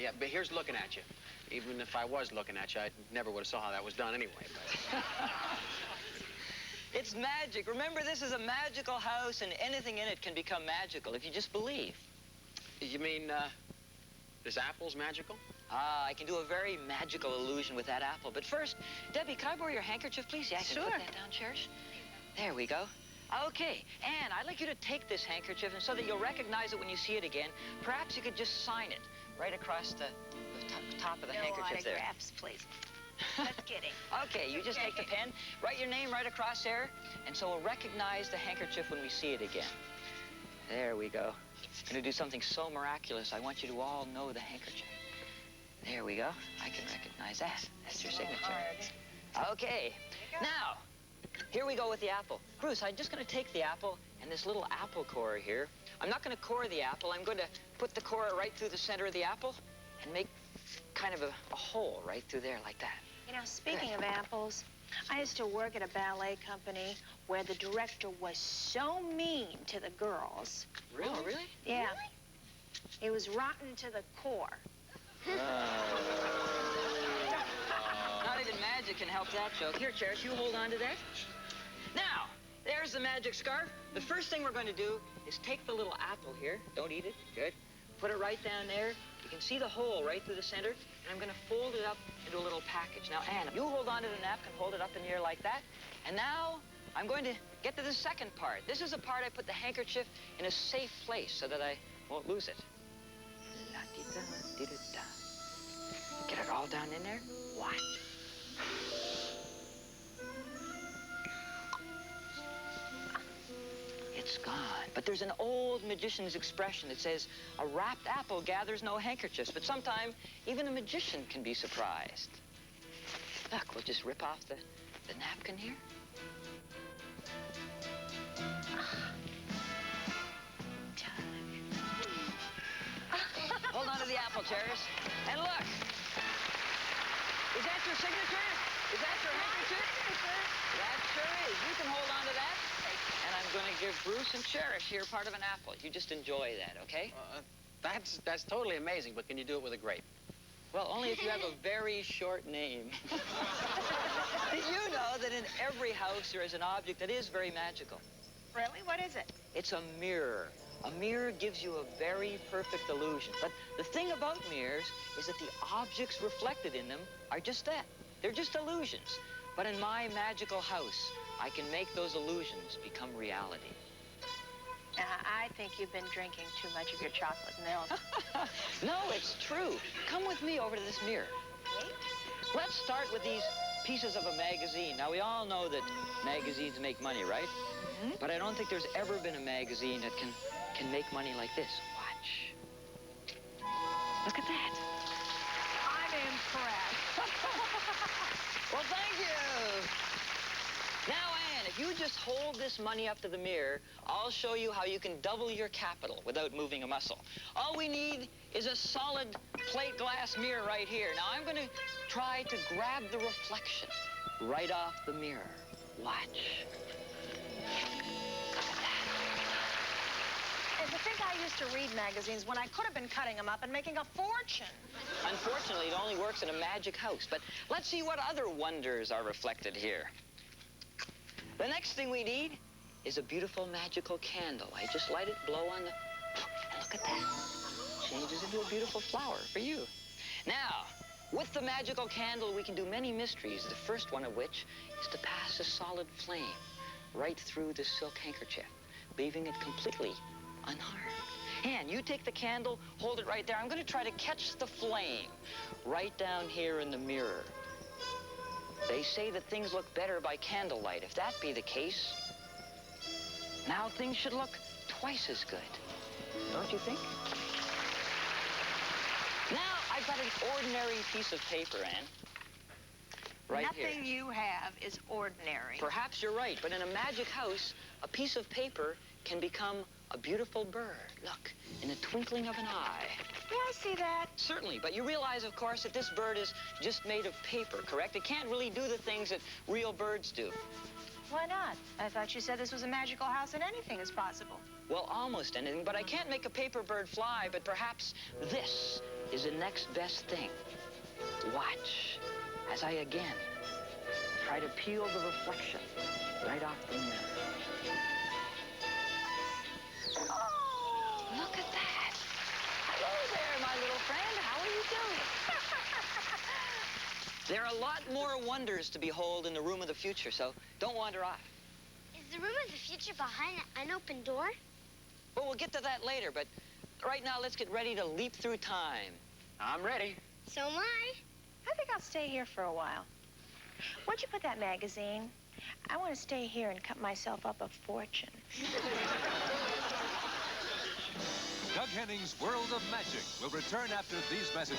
yeah, but here's looking at you. Even if I was looking at you, I never would have saw how that was done anyway. But... It's magic. Remember, this is a magical house, and anything in it can become magical if you just believe. You mean, this apple's magical? I can do a very magical illusion with that apple. But first, Debbie, can I borrow your handkerchief, please? Yeah, I can Sure. put that down, Cherish. There we go. Okay, Anne, I'd like you to take this handkerchief, and so that you'll recognize it when you see it again, perhaps you could just sign it right across the top of the handkerchief there. No autographs, please. Let's get it. Okay, you just take the pen, write your name right across there, and so we'll recognize the handkerchief when we see it again. There we go. I'm going to do something so miraculous, I want you to all know the handkerchief. There we go. I can recognize that. That's your signature. Okay. Now, here we go with the apple. Bruce, I'm just going to take the apple and this little apple core here. I'm not going to core the apple. I'm going to put the core right through the center of the apple and make kind of a hole right through there like that. You know, speaking of apples, I used to work at a ballet company where the director was so mean to the girls. Really? Oh, really? Yeah. Really? He was rotten to the core. Not even magic can help that joke. Here, Cherish, you hold on to that. Now, there's the magic scarf. The first thing we're going to do is take the little apple here. Don't eat it. Good. Put it right down there. You can see the hole right through the center. And I'm going to fold it up into a little package. Now, Anne, you hold on to the napkin, hold it up in the air like that. And now I'm going to get to the second part. This is the part I put the handkerchief in a safe place so that I won't lose it. La-dee-da-dee-da-da. Get it all down in there. Watch. It's gone. But there's an old magician's expression that says, a wrapped apple gathers no handkerchiefs. But sometime, even a magician can be surprised. Look, we'll just rip off the napkin here. Hold on to the apple, Cherish. And look. Is that your signature? Is that your handkerchief? That sure is. You can hold on to that. And I'm going to give Bruce and Cherish here part of an apple. You just enjoy that, okay? That's totally amazing, but can you do it with a grape? Well, only if you have a very short name. Did you know that in every house there is an object that is very magical? Really? What is it? It's a mirror. A mirror gives you a very perfect illusion. But the thing about mirrors is that the objects reflected in them are just that. They're just illusions. But in my magical house, I can make those illusions become reality. I think you've been drinking too much of your chocolate milk. No, it's true. Come with me over to this mirror. Okay. Let's start with these pieces of a magazine. Now, we all know that magazines make money, right? Mm-hmm. But I don't think there's ever been a magazine that can make money like this. Watch. Look at that. I'm impressed. Well, thank you. Now, Anne, if you just hold this money up to the mirror, I'll show you how you can double your capital without moving a muscle. All we need is a solid plate glass mirror right here. Now, I'm going to try to grab the reflection right off the mirror. Watch. To think I used to read magazines when I could have been cutting them up and making a fortune. Unfortunately, it only works in a magic house. But let's see what other wonders are reflected here. The next thing we need is a beautiful magical candle. I just light it, blow on the... And look at that. Changes into a beautiful flower for you. Now, with the magical candle, we can do many mysteries. The first one of which is to pass a solid flame right through the silk handkerchief, leaving it completely unharmed. Anne, you take the candle, hold it right there. I'm going to try to catch the flame right down here in the mirror. They say that things look better by candlelight. If that be the case, now things should look twice as good. Don't you think? Now, I've got an ordinary piece of paper, Anne. Right here. Nothing you have is ordinary. Perhaps you're right, but in a magic house, a piece of paper can become a beautiful bird. Look, in the twinkling of an eye. Yeah, I see that. Certainly, but you realize, of course, that this bird is just made of paper, correct? It can't really do the things that real birds do. Why not? I thought you said this was a magical house and anything is possible. Well, almost anything, but I can't make a paper bird fly, but perhaps this is is the next best thing. Watch as I again try to peel the reflection right off the mirror. Oh, look at that. Hello there, my little friend. How are you doing? There are a lot more wonders to behold in the room of the future, so don't wander off. Is the room of the future behind an unopened door? Well, we'll get to that later, but right now let's get ready to leap through time. I'm ready. So am I. I think I'll stay here for a while. Why'd you put that magazine? I want to stay here and cut myself up a fortune. Doug Henning's World of Magic will return after these messages.